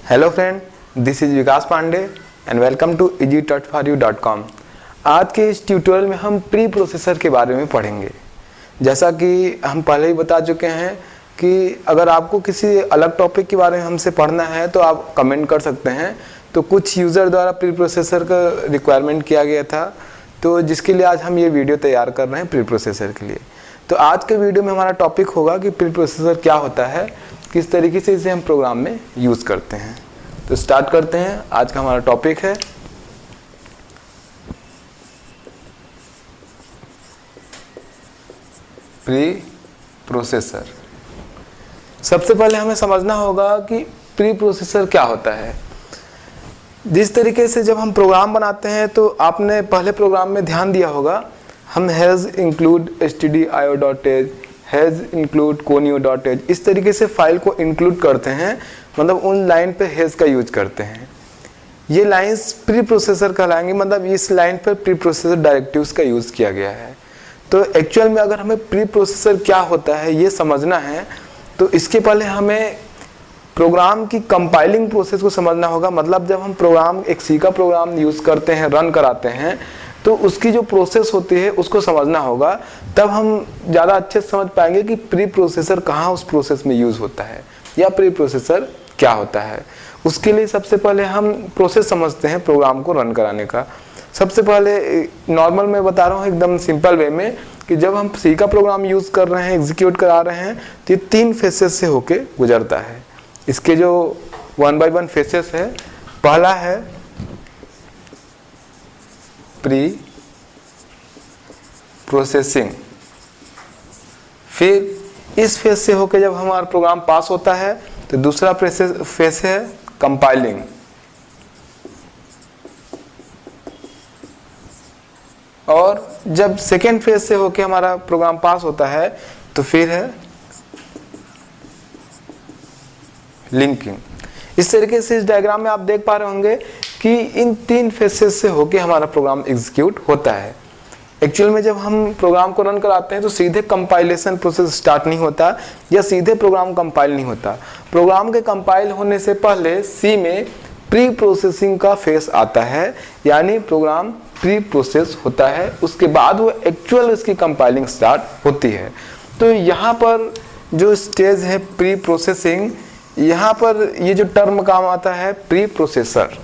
Hello friend, this is Vikas Pandey and welcome to easy.for-you.com। आज के इस ट्यूटोरियल में हम प्री प्रोसेसर के बारे में पढ़ेंगे। जैसा कि हम पहले ही बता चुके हैं कि अगर आपको किसी अलग टॉपिक के बारे में हमसे पढ़ना है तो आप कमेंट कर सकते हैं। तो कुछ यूज़र द्वारा प्री प्रोसेसर का रिक्वायरमेंट किया गया था, तो जिसके लिए आज हम ये वीडियो तैयार कर रहे हैं प्री प्रोसेसर के लिए। तो आज के वीडियो में हमारा टॉपिक होगा कि प्री प्रोसेसर क्या होता है, किस तरीके से इसे हम प्रोग्राम में यूज़ करते हैं। तो स्टार्ट करते हैं। आज का हमारा टॉपिक है प्री प्रोसेसर। सबसे पहले हमें समझना होगा कि प्री प्रोसेसर क्या होता है। जिस तरीके से जब हम प्रोग्राम बनाते हैं तो आपने पहले प्रोग्राम में ध्यान दिया होगा, हम has include stdio.h, has include conio.h इस तरीके से फाइल को इंक्लूड करते हैं, मतलब उन लाइन पे हैज़ का यूज करते हैं। ये लाइंस प्री प्रोसेसर कहलाएंगे, मतलब इस लाइन पर प्री प्रोसेसर डायरेक्टिव्स का यूज़ किया गया है। तो एक्चुअल में अगर हमें प्री प्रोसेसर क्या होता है ये समझना है तो इसके पहले हमें प्रोग्राम की कंपाइलिंग प्रोसेस को समझना होगा। मतलब जब हम प्रोग्राम एक सी का प्रोग्राम यूज़ करते हैं, रन कराते हैं, तो उसकी जो प्रोसेस होती है उसको समझना होगा। तब हम ज़्यादा अच्छे से समझ पाएंगे कि प्री प्रोसेसर कहाँ उस प्रोसेस में यूज़ होता है या प्री प्रोसेसर क्या होता है। उसके लिए सबसे पहले हम प्रोसेस समझते हैं प्रोग्राम को रन कराने का। सबसे पहले नॉर्मल मैं बता रहा हूँ एकदम सिंपल वे में कि जब हम सी का प्रोग्राम यूज़ कर रहे हैं, एग्जीक्यूट करा रहे हैं, तो ये 3 फेसेस से होके गुजरता है। इसके जो 1 by 1 फेसेस है, पहला है प्री प्रोसेसिंग। फिर इस फेज से होकर जब हमारा प्रोग्राम पास होता है तो दूसरा फेज है कंपाइलिंग। और जब सेकेंड फेज से होकर हमारा प्रोग्राम पास होता है तो फिर है लिंकिंग। इस तरीके से इस डायग्राम में आप देख पा रहे होंगे कि इन 3 फेसेस से होके हमारा प्रोग्राम एग्जीक्यूट होता है। एक्चुअल में जब हम प्रोग्राम को रन कराते हैं तो सीधे कंपाइलेशन प्रोसेस स्टार्ट नहीं होता या सीधे प्रोग्राम कंपाइल नहीं होता। प्रोग्राम के कंपाइल होने से पहले सी में प्री प्रोसेसिंग का फेस आता है, यानी प्रोग्राम प्री प्रोसेस होता है, उसके बाद वो एक्चुअल इसकी कंपाइलिंग स्टार्ट होती है। तो यहाँ पर जो स्टेज है प्री प्रोसेसिंग, यहाँ पर ये जो टर्म काम आता है प्री प्रोसेसर।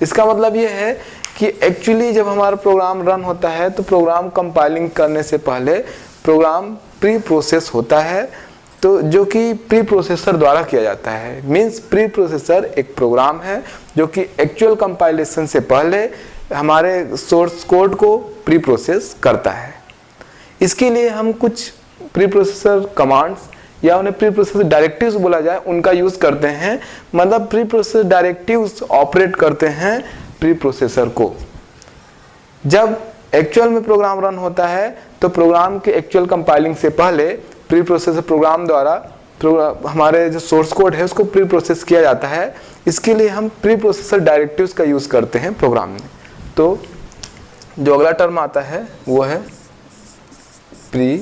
इसका मतलब ये है कि एक्चुअली जब हमारा प्रोग्राम रन होता है तो प्रोग्राम कंपाइलिंग करने से पहले प्रोग्राम प्री प्रोसेस होता है, तो जो कि प्री प्रोसेसर द्वारा किया जाता है। मींस प्री प्रोसेसर एक प्रोग्राम है जो कि एक्चुअल कंपाइलेशन से पहले हमारे सोर्स कोड को प्री प्रोसेस करता है। इसके लिए हम कुछ प्री प्रोसेसर कमांड्स या उन्हें प्री प्रोसेसर डायरेक्टिव्स बोला जाए उनका यूज करते हैं। मतलब प्री प्रोसेसर डायरेक्टिव्स ऑपरेट करते हैं प्री प्रोसेसर को। जब एक्चुअल में प्रोग्राम रन होता है तो प्रोग्राम के एक्चुअल कंपाइलिंग से पहले प्री प्रोसेसर प्रोग्राम द्वारा हमारे जो सोर्स कोड है उसको प्री प्रोसेस किया जाता है। इसके लिए हम प्री प्रोसेसर डायरेक्टिव्स का यूज करते हैं प्रोग्राम में। तो जो अगला टर्म आता है वो है प्री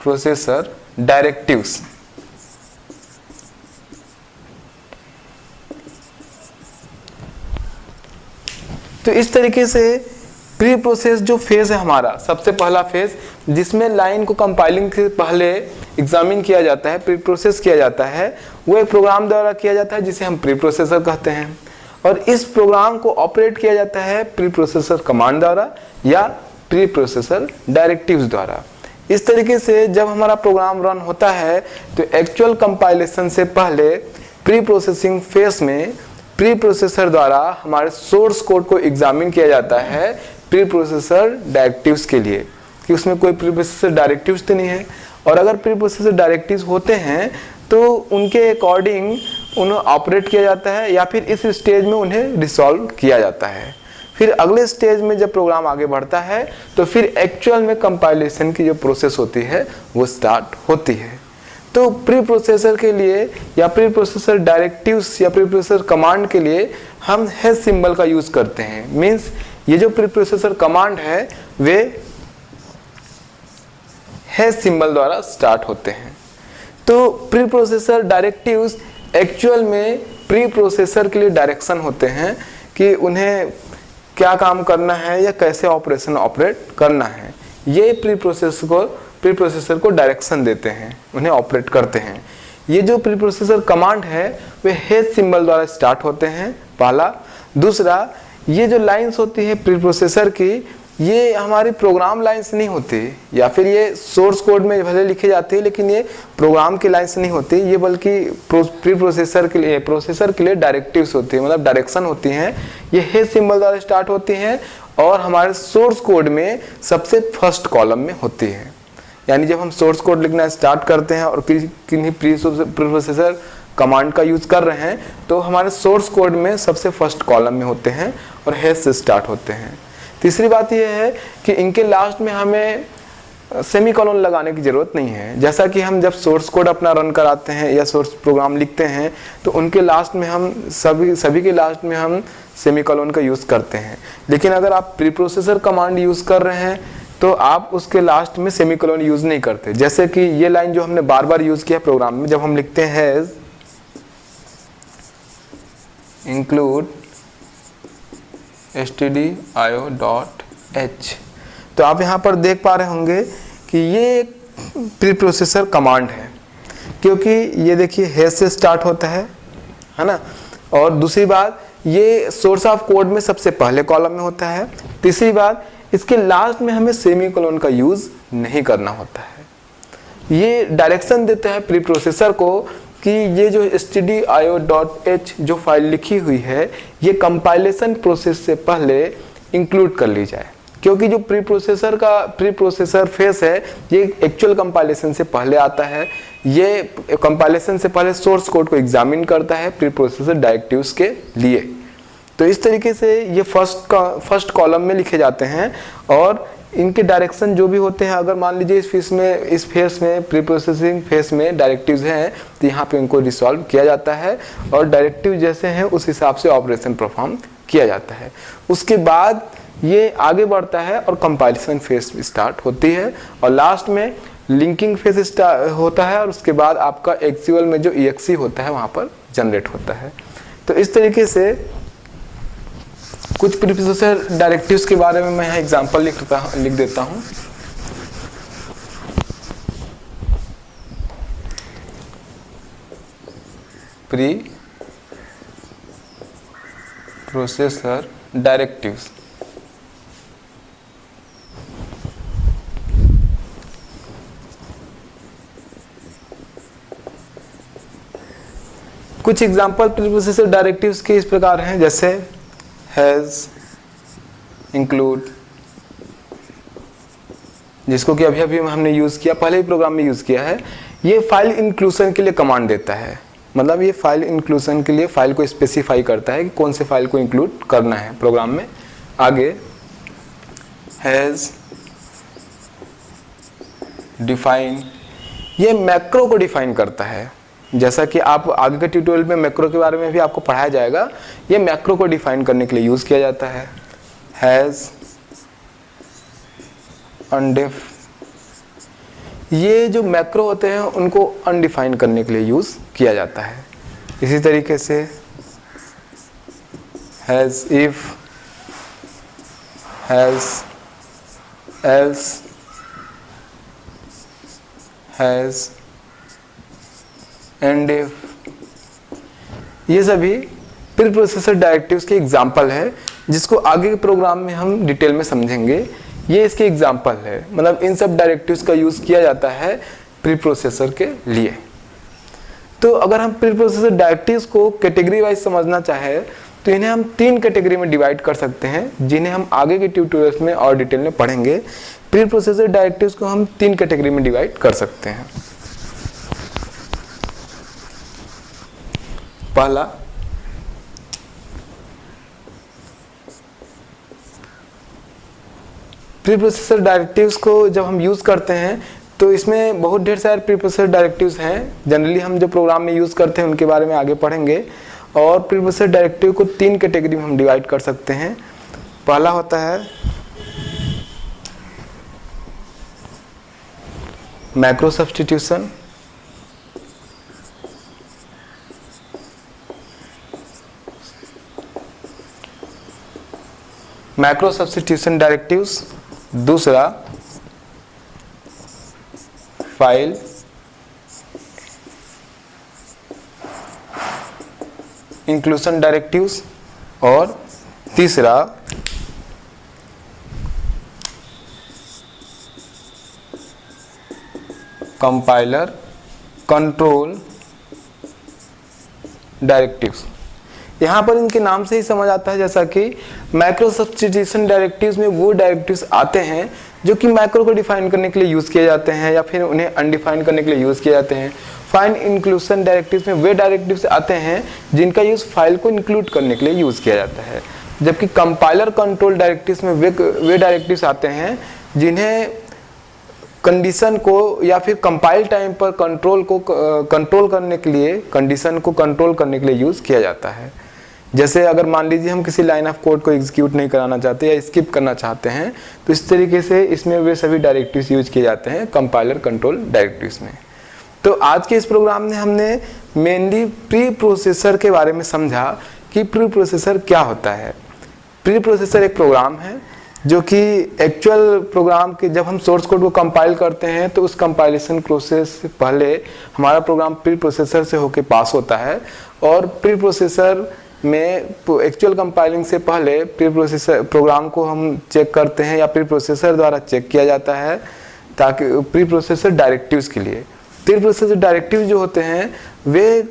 प्रोसेसर डायरेक्टिव्स। तो इस तरीके से प्री प्रोसेस जो फेज है हमारा, सबसे पहला फेज जिसमें लाइन को कंपाइलिंग से पहले एग्जामिन किया जाता है, प्री प्रोसेस किया जाता है, वो एक प्रोग्राम द्वारा किया जाता है जिसे हम प्री प्रोसेसर कहते हैं। और इस प्रोग्राम को ऑपरेट किया जाता है प्री प्रोसेसर कमांड द्वारा या प्री प्रोसेसर डायरेक्टिव्स द्वारा। इस तरीके से जब हमारा प्रोग्राम रन होता है तो एक्चुअल कंपाइलेशन से पहले प्री प्रोसेसिंग फेज में प्री प्रोसेसर द्वारा हमारे सोर्स कोड को एग्जामिन किया जाता है प्री प्रोसेसर डायरेक्टिव्स के लिए कि उसमें कोई प्री प्रोसेसर डायरेक्टिव्स तो नहीं है। और अगर प्री प्रोसेसर डायरेक्टिव्स होते हैं तो उनके अकॉर्डिंग उन्हें ऑपरेट किया जाता है या फिर इस स्टेज में उन्हें रिसॉल्व किया जाता है। फिर अगले स्टेज में जब प्रोग्राम आगे बढ़ता है तो फिर एक्चुअल में कंपाइलेशन की जो प्रोसेस होती है वो स्टार्ट होती है। तो प्री प्रोसेसर के लिए या प्री प्रोसेसर डायरेक्टिव्स या प्री प्रोसेसर कमांड के लिए हम हैश सिंबल का यूज करते हैं। मींस ये जो प्री प्रोसेसर कमांड है वे हैश सिंबल द्वारा स्टार्ट होते हैं। तो प्री प्रोसेसर डायरेक्टिव्स एक्चुअल में प्री प्रोसेसर के लिए डायरेक्शन होते हैं कि उन्हें क्या काम करना है या कैसे ऑपरेशन ऑपरेट करना है। ये प्री प्रोसेसर को डायरेक्शन देते हैं, उन्हें ऑपरेट करते हैं। ये जो प्री प्रोसेसर कमांड है वे हेश सिंबल द्वारा स्टार्ट होते हैं, पहला। दूसरा, ये जो लाइंस होती है प्री प्रोसेसर की, ये हमारी प्रोग्राम लाइंस नहीं होती, या फिर ये सोर्स कोड में भले लिखी जाती है लेकिन ये प्रोग्राम की लाइंस नहीं होती, ये बल्कि प्री प्रोसेसर के लिए डायरेक्टिव्स होती है, मतलब डायरेक्शन होती हैं। ये हेश सिंबल द्वारा स्टार्ट होती हैं और हमारे सोर्स कोड में सबसे फर्स्ट कॉलम में होती है। यानी जब हम सोर्स कोड लिखना स्टार्ट करते हैं और किन्हीं प्री प्रोसेसर कमांड का यूज कर रहे हैं तो हमारे सोर्स कोड में सबसे फर्स्ट कॉलम में होते हैं और हेश से स्टार्ट होते हैं। तीसरी बात यह है कि इनके लास्ट में हमें सेमीकोलन लगाने की ज़रूरत नहीं है। जैसा कि हम जब सोर्स कोड अपना रन कराते हैं या सोर्स प्रोग्राम लिखते हैं तो उनके लास्ट में हम सभी के लास्ट में हम सेमीकोलन का यूज़ करते हैं। लेकिन अगर आप प्री प्रोसेसर कमांड यूज़ कर रहे हैं तो आप उसके लास्ट में सेमीकोलन यूज़ नहीं करते। जैसे कि ये लाइन जो हमने बार बार यूज़ किया प्रोग्राम में, जब हम लिखते हैं इंक्लूड stdio.h, तो आप यहाँ पर देख पा रहे होंगे कि ये एक प्री प्रोसेसर कमांड है, क्योंकि ये देखिए हेश से स्टार्ट होता है ना। और दूसरी बात, ये सोर्स ऑफ कोड में सबसे पहले कॉलम में होता है। तीसरी बात, इसके लास्ट में हमें सेमीकोलन का यूज नहीं करना होता है। ये डायरेक्शन देता है प्री प्रोसेसर को कि ये जो stdio.h जो फाइल लिखी हुई है ये कंपाइलेशन प्रोसेस से पहले इंक्लूड कर ली जाए, क्योंकि जो प्री प्रोसेसर फेस है ये एक्चुअल कंपाइलेशन से पहले आता है। ये कंपाइलेशन से पहले सोर्स कोड को एग्जामिन करता है प्री प्रोसेसर डायरेक्टिव्स के लिए। तो इस तरीके से ये फर्स्ट कॉलम में लिखे जाते हैं और इनके डायरेक्शन जो भी होते हैं, अगर मान लीजिए इस फेस में प्री प्रोसेसिंग फेस में डायरेक्टिव्स हैं तो यहाँ पे इनको रिसॉल्व किया जाता है और डायरेक्टिव जैसे हैं उस हिसाब से ऑपरेशन परफॉर्म किया जाता है। उसके बाद ये आगे बढ़ता है और कंपाइलेशन फेस स्टार्ट होती है और लास्ट में लिंकिंग फेस होता है और उसके बाद आपका एक्चुअल में जो EXE होता है वहाँ पर जनरेट होता है। तो इस तरीके से कुछ प्री प्रोसेसर डायरेक्टिव्स के बारे में मैं यहाँ एग्जांपल लिख देता हूँ। प्री प्रोसेसर डायरेक्टिव्स, कुछ एग्जांपल प्री प्रोसेसर डायरेक्टिव्स के इस प्रकार हैं, जैसे हैज, इंक्लूड, जिसको कि अभी हमने यूज किया, पहले ही प्रोग्राम में यूज किया है। ये फाइल इंक्लूजन के लिए कमांड देता है, मतलब ये फाइल इंक्लूजन के लिए फाइल को स्पेसिफाई करता है कि कौन से फाइल को इंक्लूड करना है प्रोग्राम में। आगे हैज डिफाइन, ये मैक्रो को डिफाइन करता है। जैसा कि आप आगे के ट्यूटोरियल में मैक्रो के बारे में भी आपको पढ़ाया जाएगा, ये मैक्रो को डिफाइन करने के लिए यूज किया जाता है। हैज अनडिफ, ये जो मैक्रो होते हैं उनको अनडिफाइन करने के लिए यूज किया जाता है। इसी तरीके से has if, has else, has and if, ये सभी प्री प्रोसेसर डायरेक्टिव्स के एग्जाम्पल है जिसको आगे के प्रोग्राम में हम डिटेल में समझेंगे। ये इसके एग्जाम्पल है, मतलब इन सब डायरेक्टिव्स का यूज किया जाता है प्री प्रोसेसर के लिए। तो अगर हम प्री प्रोसेसर डायरेक्टिव्स को कैटेगरी वाइज समझना चाहे तो इन्हें हम 3 कैटेगरी में डिवाइड कर सकते हैं, जिन्हें हम आगे के ट्यूटोरियल्स में और डिटेल में पढ़ेंगे। प्री प्रोसेसर डायरेक्टिव्स को हम 3 कैटेगरी में डिवाइड कर सकते हैं। पहला, प्री प्रोसेसर डायरेक्टिव्स को जब हम यूज करते हैं तो इसमें बहुत ढेर सारे प्री प्रोसेसर डायरेक्टिव्स हैं। जनरली हम जो प्रोग्राम में यूज करते हैं उनके बारे में आगे पढ़ेंगे। और प्री प्रोसेसर डायरेक्टिव को 3 कैटेगरी में हम डिवाइड कर सकते हैं। पहला होता है macro substitution, macro substitution directives, दूसरा फाइल इंक्लूजन डायरेक्टिव्स और तीसरा कंपाइलर कंट्रोल डायरेक्टिव्स। यहाँ पर इनके नाम से ही समझ आता है जैसा कि मैक्रो सब्स्टिट्यूशन डायरेक्टिव्स में वो डायरेक्टिव्स आते हैं जो कि मैक्रो को डिफाइन करने के लिए यूज़ किए जाते हैं या फिर उन्हें अनडिफाइन करने के लिए यूज़ किए जाते हैं। फाइल इंक्लूजन डायरेक्टिव्स में वे डायरेक्टिव्स आते हैं जिनका यूज़ फाइल को इंक्लूड करने के लिए यूज़ किया जाता है, जबकि कंपाइलर कंट्रोल डायरेक्टिव्स में वे डायरेक्टिव्स आते हैं जिन्हें कंडीशन को या फिर कंपाइल टाइम पर कंट्रोल करने के लिए, कंडीशन को कंट्रोल करने के लिए यूज़ किया जाता है। जैसे अगर मान लीजिए हम किसी लाइन ऑफ कोड को एग्जीक्यूट नहीं कराना चाहते या स्किप करना चाहते हैं तो इस तरीके से इसमें वे सभी डायरेक्टिव्स यूज किए जाते हैं कंपाइलर कंट्रोल डायरेक्टिव्स में। तो आज के इस प्रोग्राम में हमने मेनली प्री प्रोसेसर के बारे में समझा कि प्री प्रोसेसर क्या होता है। प्री प्रोसेसर एक प्रोग्राम है जो कि एक्चुअल प्रोग्राम के जब हम सोर्स कोड को कंपाइल करते हैं तो उस कंपाइलेशन प्रोसेस से पहले हमारा प्रोग्राम प्री प्रोसेसर से होके पास होता है, और प्री प्रोसेसर में एक्चुअल कंपाइलिंग से पहले प्री प्रोसेसर प्रोग्राम को हम चेक करते हैं या प्री प्रोसेसर द्वारा चेक किया जाता है ताकि प्री प्रोसेसर डायरेक्टिव्स के लिए। प्री प्रोसेसर डायरेक्टिव जो होते हैं वे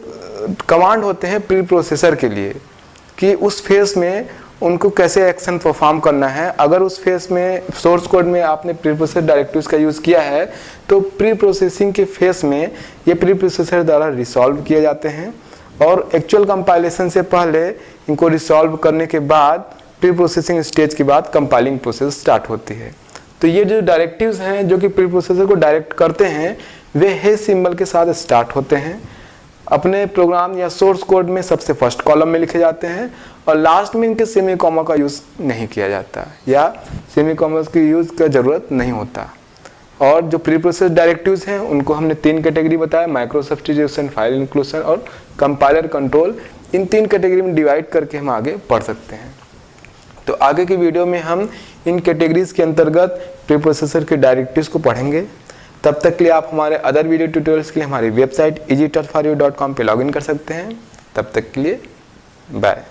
कमांड होते हैं प्री प्रोसेसर के लिए कि उस फेस में उनको कैसे एक्शन परफॉर्म करना है। अगर उस फेस में सोर्स कोड में आपने प्री प्रोसेसर डायरेक्टिव्स का यूज़ किया है तो प्री प्रोसेसिंग के फेस में ये प्री प्रोसेसर द्वारा रिसॉल्व किए जाते हैं, और एक्चुअल कंपाइलेशन से पहले इनको रिसॉल्व करने के बाद प्री प्रोसेसिंग स्टेज के बाद कंपाइलिंग प्रोसेस स्टार्ट होती है। तो ये जो डायरेक्टिव्स हैं जो कि प्री प्रोसेसर को डायरेक्ट करते हैं वे हे सिंबल के साथ स्टार्ट होते हैं। अपने प्रोग्राम या सोर्स कोड में सबसे फर्स्ट कॉलम में लिखे जाते हैं और लास्ट में इनके सेमी कॉमा का यूज़ नहीं किया जाता या सेमी कॉमा की यूज़ का ज़रूरत नहीं होता। और जो प्री प्रोसेस डायरेक्टिव्स हैं उनको हमने 3 कैटेगरी बताया, माइक्रो सब्स्टिट्यूशन, फाइल इंक्लूजन और कंपाइलर कंट्रोल। इन 3 कैटेगरी में डिवाइड करके हम आगे पढ़ सकते हैं। तो आगे की वीडियो में हम इन कैटेगरीज के अंतर्गत प्री प्रोसेसर के डायरेक्टिव्स को पढ़ेंगे। तब तक के लिए आप हमारे अदर वीडियो ट्यूटोरियल्स के लिए हमारी वेबसाइट easy-for-you.com पे लॉगिन कर सकते हैं। तब तक के लिए बाय।